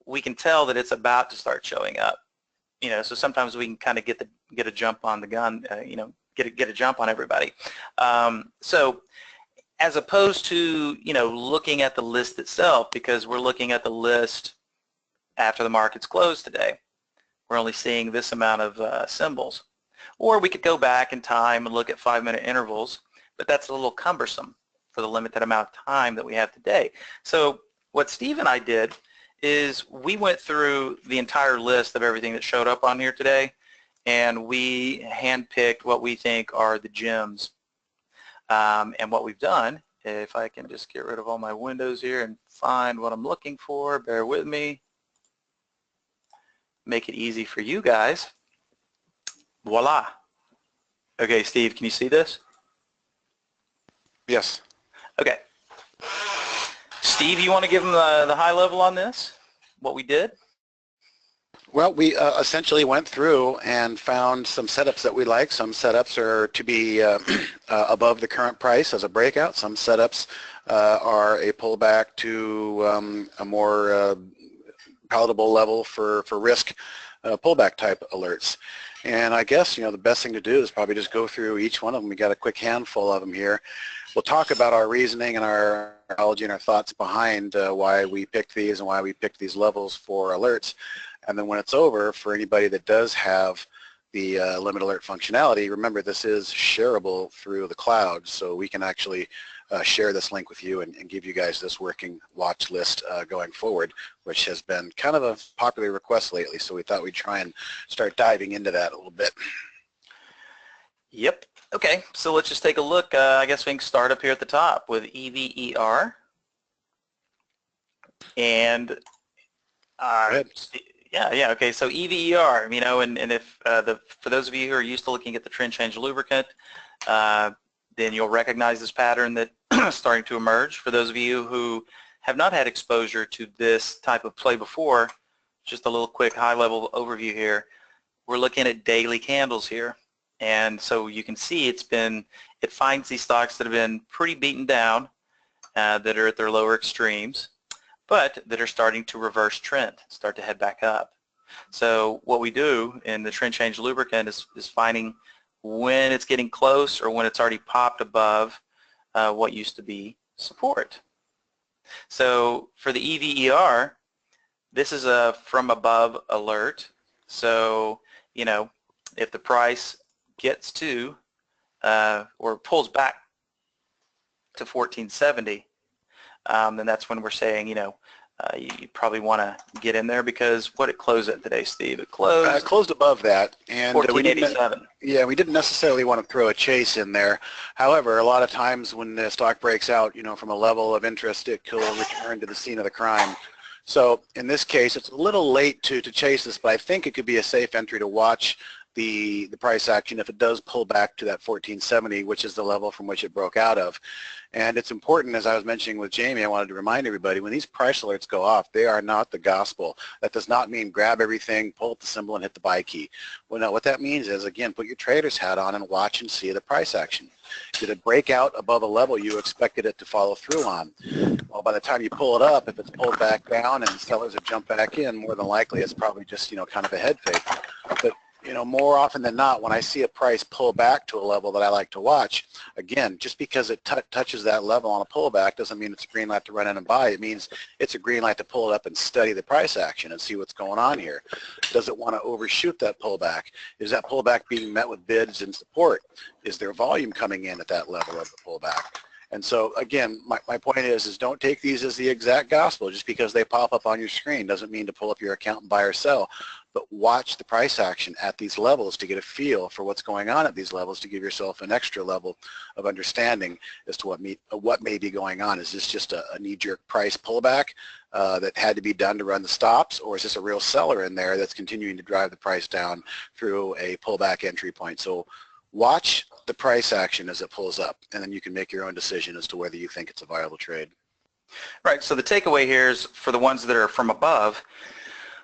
we can tell that it's about to start showing up. So sometimes we can kind of get a jump on the gun, get a jump on everybody. So as opposed to, looking at the list itself, because we're looking at the list after the market's closed today, we're only seeing this amount of symbols. Or we could go back in time and look at 5-minute intervals, but that's a little cumbersome for the limited amount of time that we have today. So what Steve and I did is we went through the entire list of everything that showed up on here today, and we handpicked what we think are the gems. And what we've done, if I can just get rid of all my windows here and find what I'm looking for, bear with me, make it easy for you guys. Voila. Okay, Steve, can you see this? Yes. Okay. Steve, you want to give them the high level on this, what we did? Well, we essentially went through and found some setups that we like. Some setups are to be above the current price as a breakout. Some setups are a pullback to a more palatable level for risk pullback type alerts. And I guess, the best thing to do is probably just go through each one of them. We got a quick handful of them here. We'll talk about our reasoning and our biology and our thoughts behind why we picked these and why we picked these levels for alerts. And then when it's over, for anybody that does have the limit alert functionality, remember this is shareable through the cloud, so we can actually share this link with you and give you guys this working watch list going forward, which has been kind of a popular request lately, so we thought we'd try and start diving into that a little bit. Yep. Okay, so let's just take a look. I guess we can start up here at the top with EVER. And yeah, okay, so EVER, and if for those of you who are used to looking at the trend change lubricant, then you'll recognize this pattern that is starting to emerge. For those of you who have not had exposure to this type of play before, just a little quick high-level overview here. We're looking at daily candles here. And so you can see it finds these stocks that have been pretty beaten down, that are at their lower extremes, but that are starting to reverse trend, start to head back up. So what we do in the trend change lubricant is finding when it's getting close or when it's already popped above what used to be support. So for the EVER, this is a from above alert. So, you know, if the price gets to or pulls back to 1470, then that's when we're saying, you know, you probably want to get in there, because what it closed at today, Steve? It closed above that, and 1487. we didn't necessarily want to throw a chase in there. However, a lot of times when the stock breaks out, you know, from a level of interest, it will return to the scene of the crime. So in this case, it's a little late to chase this, but I think it could be a safe entry to watch the price action if it does pull back to that 1470, which is the level from which it broke out of. And it's important, as I was mentioning with Jamie, I wanted to remind everybody, when these price alerts go off, they are not the gospel. That does not mean grab everything, pull up the symbol, and hit the buy key. Well, no, what that means is, again, put your trader's hat on and watch and see the price action. Did it break out above a level you expected it to follow through on? Well, by the time you pull it up, if it's pulled back down and sellers have jumped back in, more than likely it's probably just, you know, kind of a head fake. But you know, more often than not, when I see a price pull back to a level that I like to watch, again, just because it touches that level on a pullback doesn't mean it's a green light to run in and buy. It means it's a green light to pull it up and study the price action and see what's going on here. Does it want to overshoot that pullback? Is that pullback being met with bids and support? Is there volume coming in at that level of the pullback? And so, again, my point is don't take these as the exact gospel. Just because they pop up on your screen doesn't mean to pull up your account and buy or sell. But watch the price action at these levels to get a feel for what's going on at these levels, to give yourself an extra level of understanding as to what may be going on. Is this just a knee-jerk price pullback that had to be done to run the stops, or is this a real seller in there that's continuing to drive the price down through a pullback entry point? So watch the price action as it pulls up, and then you can make your own decision as to whether you think it's a viable trade. Right, so the takeaway here is, for the ones that are from above,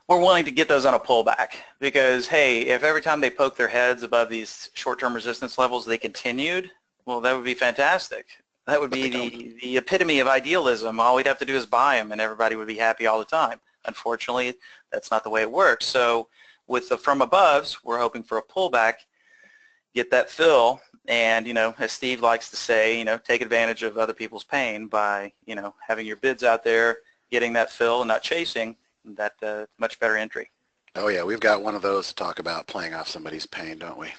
we're willing to get those on a pullback, because, hey, if every time they poke their heads above these short-term resistance levels they continued, well, that would be fantastic. That would be the epitome of idealism. All we'd have to do is buy them and everybody would be happy all the time. Unfortunately, that's not the way it works. So with the from aboves, we're hoping for a pullback, get that fill, and, you know, as Steve likes to say, you know, take advantage of other people's pain by, you know, having your bids out there, getting that fill and not chasing. That much better entry. Oh yeah, we've got one of those to talk about, playing off somebody's pain, don't we?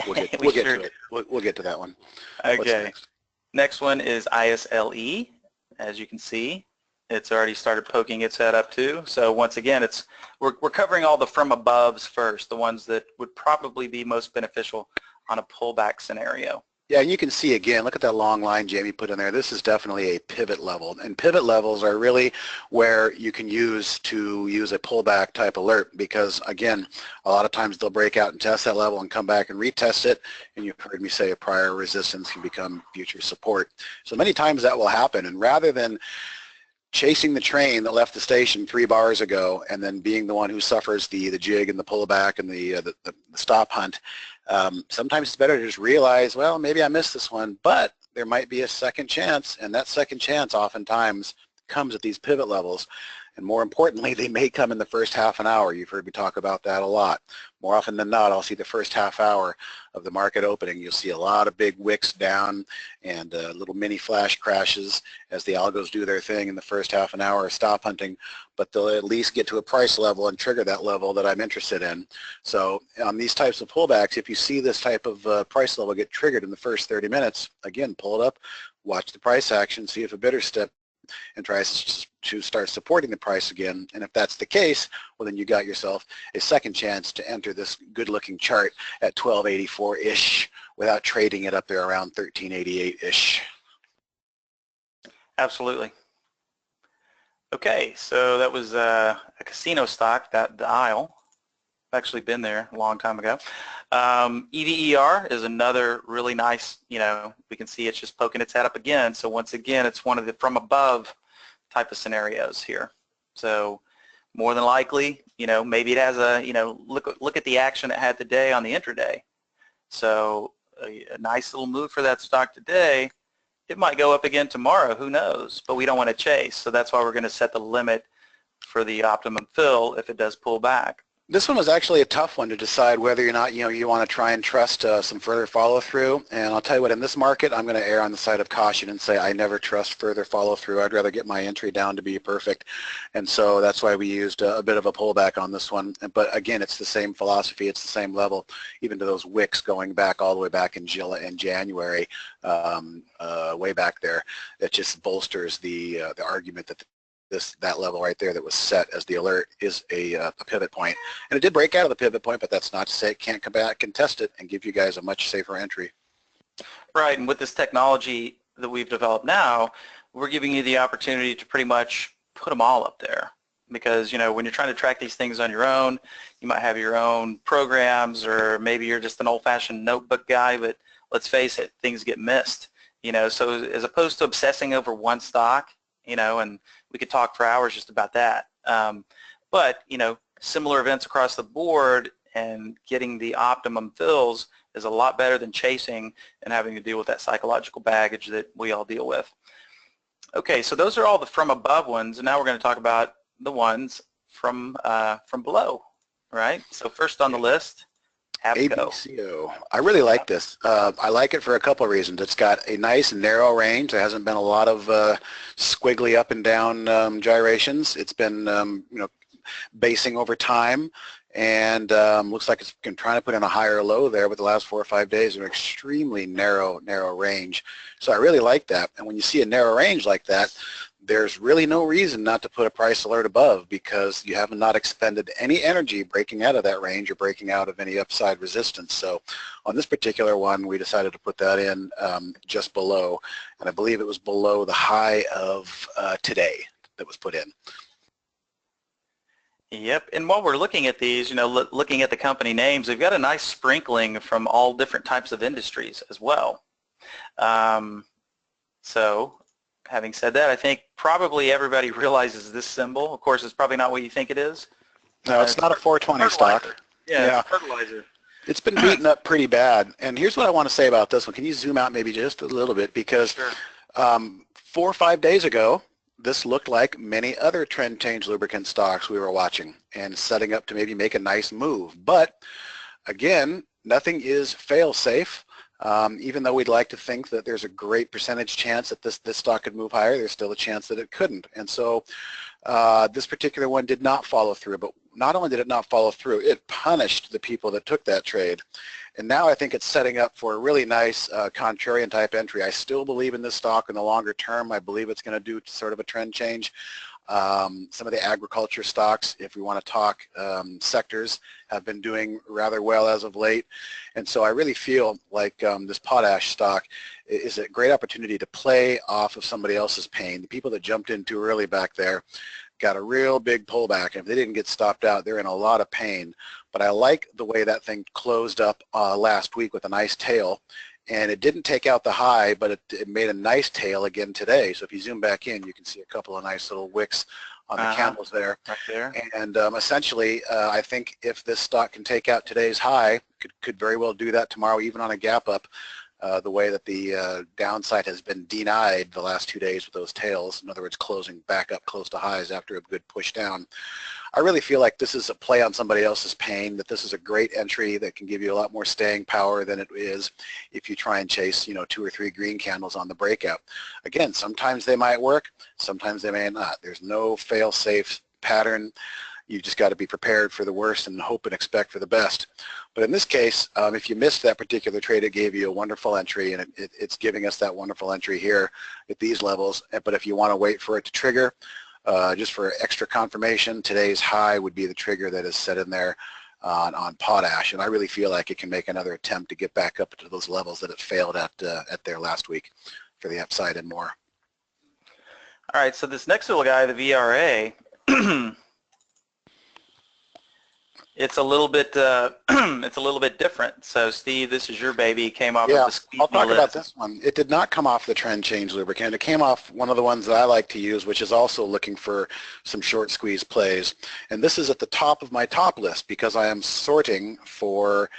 We'll get to it. We'll get to that one. Okay. Next one is ISLE. As you can see, it's already started poking its head up too. So once again, we're covering all the from aboves first, the ones that would probably be most beneficial on a pullback scenario. Yeah, and you can see again, look at that long line Jamie put in there. This is definitely a pivot level, and pivot levels are really where you can use a pullback type alert, because again, a lot of times they'll break out and test that level and come back and retest it, and you've heard me say a prior resistance can become future support. So many times that will happen, and rather than chasing the train that left the station 3 bars ago and then being the one who suffers the jig and the pullback and the stop hunt, sometimes it's better to just realize, well, maybe I missed this one, but there might be a second chance, and that second chance oftentimes comes at these pivot levels. And more importantly, they may come in the first half an hour. You've heard me talk about that a lot. More often than not, I'll see the first half hour of the market opening. You'll see a lot of big wicks down and little mini flash crashes as the algos do their thing in the first half an hour of stop hunting, but they'll at least get to a price level and trigger that level that I'm interested in. So on these types of pullbacks, if you see this type of price level get triggered in the first 30 minutes, again, pull it up, watch the price action, see if a bidder step and tries to start supporting the price again. And if that's the case, well, then you got yourself a second chance to enter this good-looking chart at 1284-ish without trading it up there around 1388-ish. Absolutely. Okay, so that was a casino stock, the Isle. I've actually been there a long time ago. EVER is another really nice, you know, we can see it's just poking its head up again. So once again, it's one of the from above type of scenarios here. So more than likely, you know, maybe it has a, you know, look at the action it had today on the intraday. So a nice little move for that stock today. It might go up again tomorrow, who knows, but we don't want to chase. So that's why we're going to set the limit for the optimum fill if it does pull back. This one was actually a tough one to decide whether or not you want to try and trust some further follow-through. And I'll tell you what, in this market, I'm going to err on the side of caution and say I never trust further follow-through. I'd rather get my entry down to be perfect. And so that's why we used a bit of a pullback on this one. But again, it's the same philosophy. It's the same level, even to those wicks going back all the way back in January, way back there. It just bolsters the argument that that level right there that was set as the alert is a pivot point. And it did break out of the pivot point, but that's not to say it can't come back and test it and give you guys a much safer entry. Right, and with this technology that we've developed now, we're giving you the opportunity to pretty much put them all up there. Because, when you're trying to track these things on your own, you might have your own programs, or maybe you're just an old-fashioned notebook guy, but let's face it, things get missed. So as opposed to obsessing over one stock, and we could talk for hours just about that. But, similar events across the board and getting the optimum fills is a lot better than chasing and having to deal with that psychological baggage that we all deal with. Okay, so those are all the from above ones, and now we're going to talk about the ones from below, right? So first on the list, ABCO. I really like this. I like it for a couple of reasons. It's got a nice narrow range. There hasn't been a lot of squiggly up and down gyrations. It's been basing over time, and looks like it's been trying to put in a higher low there, but the last 4 or 5 days are an extremely narrow range. So I really like that. And when you see a narrow range like that, there's really no reason not to put a price alert above, because you have not expended any energy breaking out of that range or breaking out of any upside resistance. So on this particular one, we decided to put that in just below, and I believe it was below the high of today that was put in. Yep, and while we're looking at these, looking at the company names, we've got a nice sprinkling from all different types of industries as well. So having said that, I think probably everybody realizes this symbol. Of course, it's probably not what you think it is. No, it's not a 420 stock. Yeah, it's fertilizer. It's been beaten up pretty bad. And here's what I want to say about this one. Can you zoom out maybe just a little bit? Because sure. 4 or 5 days ago, this looked like many other trend change lubricant stocks we were watching and setting up to maybe make a nice move. But again, nothing is fail-safe. Even though we'd like to think that there's a great percentage chance that this stock could move higher, there's still a chance that it couldn't. And so this particular one did not follow through, but not only did it not follow through, it punished the people that took that trade. And now I think it's setting up for a really nice contrarian type entry. I still believe in this stock in the longer term. I believe it's going to do sort of a trend change. Some of the agriculture stocks, if we want to talk sectors, have been doing rather well as of late. And so I really feel like this potash stock is a great opportunity to play off of somebody else's pain. The people that jumped in too early back there got a real big pullback. And if they didn't get stopped out, they're in a lot of pain. But I like the way that thing closed up last week with a nice tail. And it didn't take out the high, but it made a nice tail again today. So if you zoom back in, you can see a couple of nice little wicks on the candles there. Right there. And essentially, I think if this stock can take out today's high, could very well do that tomorrow, even on a gap up, the way that the downside has been denied the last 2 days with those tails. In other words, closing back up close to highs after a good push down. I really feel like this is a play on somebody else's pain, that this is a great entry that can give you a lot more staying power than it is if you try and chase, 2 or 3 green candles on the breakout. Again, sometimes they might work, sometimes they may not. There's no fail-safe pattern. You just got to be prepared for the worst and hope and expect for the best. But in this case, if you missed that particular trade, it gave you a wonderful entry, and it's giving us that wonderful entry here at these levels. But if you want to wait for it to trigger, just for extra confirmation, today's high would be the trigger that is set in there on potash, and I really feel like it can make another attempt to get back up to those levels that it failed at there last week for the upside and more. All right, so this next little guy, the VRA, it's a little bit different. So Steve, this is your baby. Came off of the squeeze I'll talk list. about this one. It did not come off the trend change lubricant. It came off one of the ones that I like to use, which is also looking for some short squeeze plays. And this is at the top of my top list because I am sorting for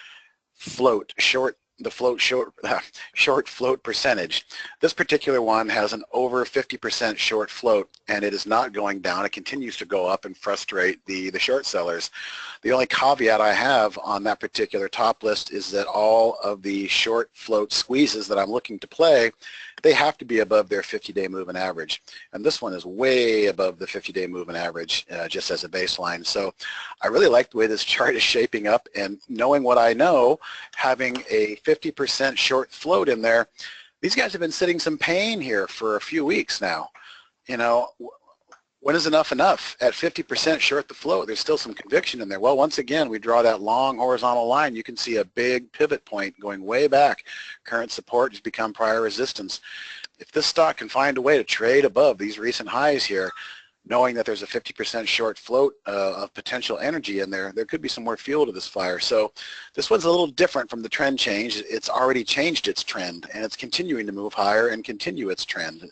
float, short the float short, short float percentage. This particular one has an over 50% short float, and it is not going down. It continues to go up and frustrate the short sellers. The only caveat I have on that particular top list is that all of the short float squeezes that I'm looking to play, they have to be above their 50-day moving average. And this one is way above the 50-day moving average just as a baseline. So I really like the way this chart is shaping up, and knowing what I know, having a 50% short float in there, these guys have been sitting some pain here for a few weeks now. You know, when is enough enough? At 50% short the float, there's still some conviction in there. Well, once again, we draw that long horizontal line. You can see a big pivot point going way back. Current support has become prior resistance. If this stock can find a way to trade above these recent highs here, knowing that there's a 50% short float of potential energy in there, there could be some more fuel to this fire. So this one's a little different from the trend change. It's already changed its trend, and it's continuing to move higher and continue its trend.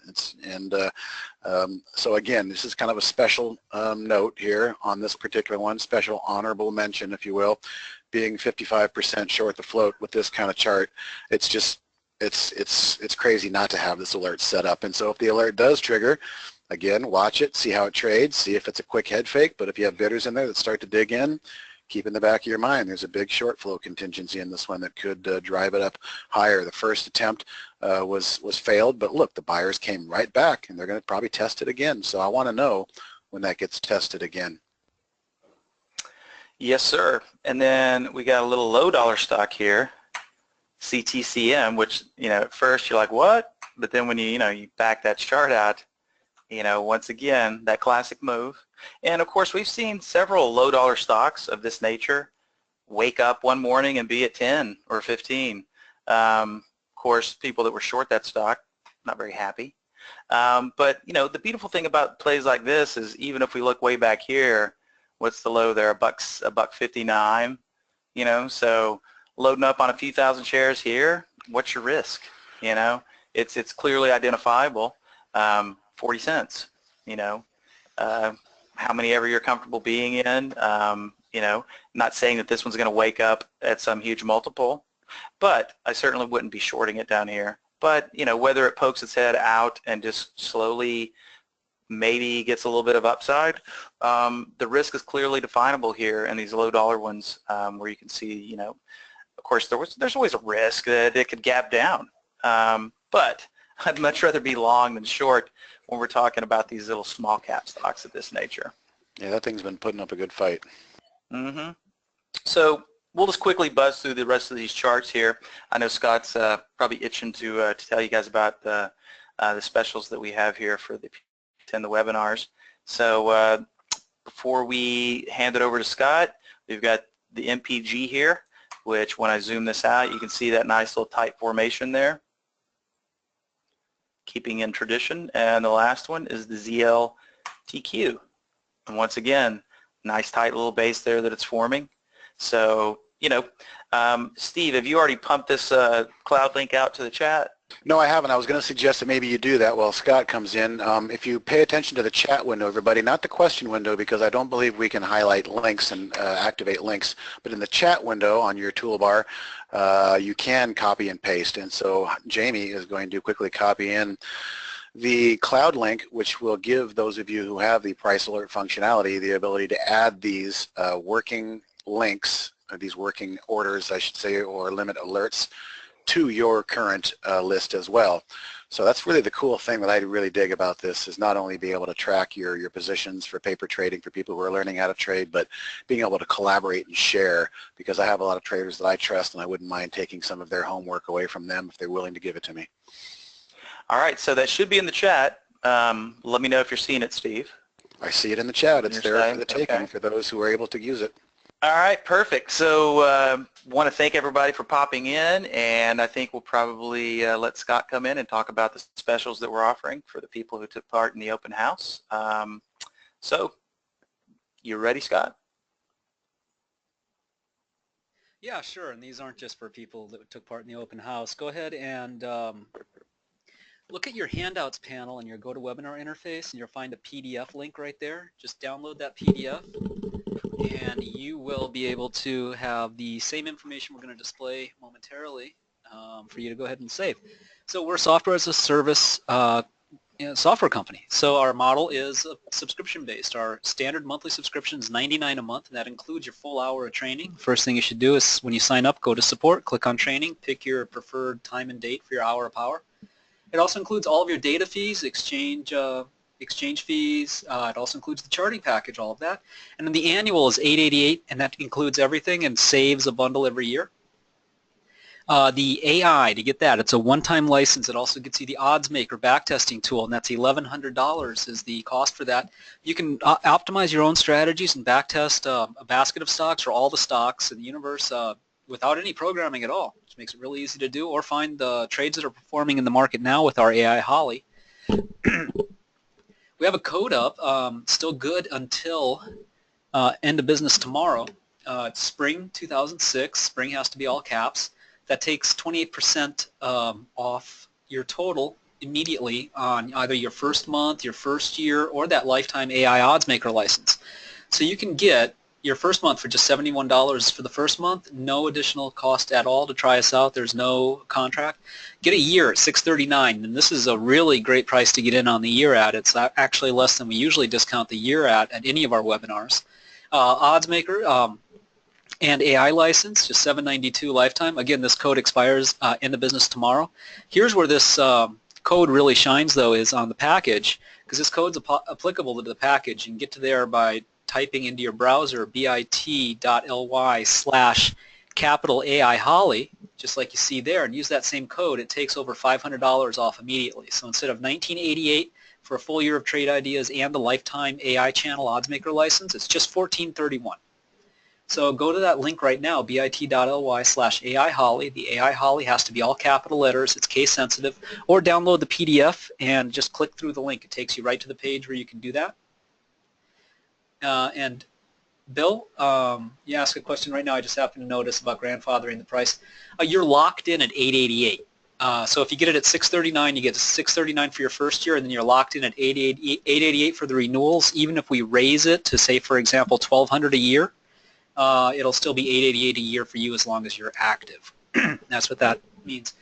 So again, this is kind of a special note here on this particular one, special honorable mention, if you will, being 55% short the float with this kind of chart. It's just, it's crazy not to have this alert set up. And so if the alert does trigger, again, watch it, see how it trades, see if it's a quick head fake. But if you have bidders in there that start to dig in, keep in the back of your mind there's a big short flow contingency in this one that could drive it up higher. The first attempt was failed, but look, the buyers came right back, and they're going to probably test it again. So I want to know when that gets tested again. Yes, sir. And then we got a little low dollar stock here, CTCM, which, you know, at first you're like, what? But then when you back that chart out, once again, that classic move. And of course, we've seen several low dollar stocks of this nature wake up one morning and be at 10 or 15. Of course, people that were short that stock, not very happy. But the beautiful thing about plays like this is, even if we look way back here, what's the low there? $1.59. So loading up on a few thousand shares here, what's your risk? It's clearly identifiable. 40 cents, how many ever you're comfortable being in, not saying that this one's going to wake up at some huge multiple, but I certainly wouldn't be shorting it down here. But, whether it pokes its head out and just slowly maybe gets a little bit of upside, the risk is clearly definable here in these low dollar ones, where you can see, of course, there's always a risk that it could gap down, but I'd much rather be long than short when we're talking about these little small cap stocks of this nature. Yeah, that thing's been putting up a good fight. Mm-hmm. So we'll just quickly buzz through the rest of these charts here. I know Scott's probably itching to tell you guys about the specials that we have here for the attend the webinars. So before we hand it over to Scott, we've got the MPG here, which when I zoom this out, you can see that nice little tight formation there, keeping in tradition. And the last one is the ZLTQ. And once again, nice tight little base there that it's forming. So, Steve, have you already pumped this cloud link out to the chat? No, I haven't. I was going to suggest that maybe you do that while Scott comes in. If you pay attention to the chat window, everybody, not the question window, because I don't believe we can highlight links and activate links, but in the chat window on your toolbar, you can copy and paste. And so Jamie is going to quickly copy in the cloud link, which will give those of you who have the price alert functionality the ability to add these working links, or these working orders, I should say, or limit alerts to your current list as well. So that's really the cool thing that I really dig about this, is not only be able to track your positions for paper trading for people who are learning how to trade, but being able to collaborate and share, because I have a lot of traders that I trust, and I wouldn't mind taking some of their homework away from them if they're willing to give it to me. All right, so that should be in the chat. Let me know if you're seeing it, Steve. I see it in the chat. It's there for the taking for those who are able to use it. All right, perfect. So want to thank everybody for popping in, and I think we'll probably let Scott come in and talk about the specials that we're offering for the people who took part in the open house. So you ready, Scott? Yeah, sure. And these aren't just for people that took part in the open house. Go ahead and look at your handouts panel in your GoToWebinar interface, and you'll find a PDF link right there. Just download that PDF, and you will be able to have the same information we're going to display momentarily for you to go ahead and save. So we're software as a service software company. So our model is subscription-based. Our standard monthly subscription is $99 a month, and that includes your full hour of training. First thing you should do is when you sign up, go to support, click on training, pick your preferred time and date for your hour of power. It also includes all of your data fees, exchange fees. It also includes the charting package, all of that. And then the annual is $888, and that includes everything and saves a bundle every year. The AI, to get that, it's a one-time license. It also gets you the odds maker backtesting tool, and that's $1,100 is the cost for that. You can optimize your own strategies and backtest a basket of stocks or all the stocks in the universe without any programming at all, which makes it really easy to do, or find the trades that are performing in the market now with our AI Holly. We have a code up, still good until end of business tomorrow. It's spring 2006. Spring has to be all caps. That takes 28% off your total immediately on either your first month, your first year, or that lifetime AI odds maker license. So you can get your first month for just $71 for the first month, no additional cost at all to try us out. There's no contract. Get a year at $639, and this is a really great price to get in on the year at. It's actually less than we usually discount the year at any of our webinars. Odds maker and AI license, just $792 lifetime. Again, this code expires in the business tomorrow. Here's where this code really shines, though, is on the package, because this code's applicable to the package. You can get to there by typing into your browser bit.ly/AI Holly, just like you see there, and use that same code. It takes over $500 off immediately. So instead of $1988 for a full year of trade ideas and the lifetime AI channel odds maker license, it's just $1431. So go to that link right now, bit.ly/AI Holly. The AI Holly has to be all capital letters. It's case sensitive. Or download the PDF and just click through the link. It takes you right to the page where you can do that. And Bill, you asked a question right now. I just happened to notice about grandfathering the price. You're locked in at $888. So if you get it at $639, you get $639 for your first year, and then you're locked in at $888 for the renewals. Even if we raise it to, say, for example, $1,200 a year, it'll still be $888 a year for you as long as you're active. That's what that means.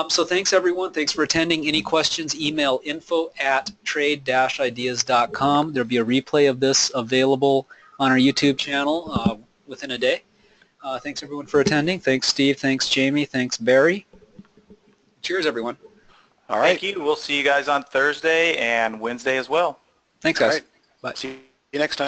So thanks, everyone. Thanks for attending. Any questions, email info@trade-ideas.com. There'll be a replay of this available on our YouTube channel within a day. Thanks, everyone, for attending. Thanks, Steve. Thanks, Jamie. Thanks, Barry. Cheers, everyone. All right. Thank you. We'll see you guys on Thursday and Wednesday as well. Thanks, guys. All right. Bye. See you next time.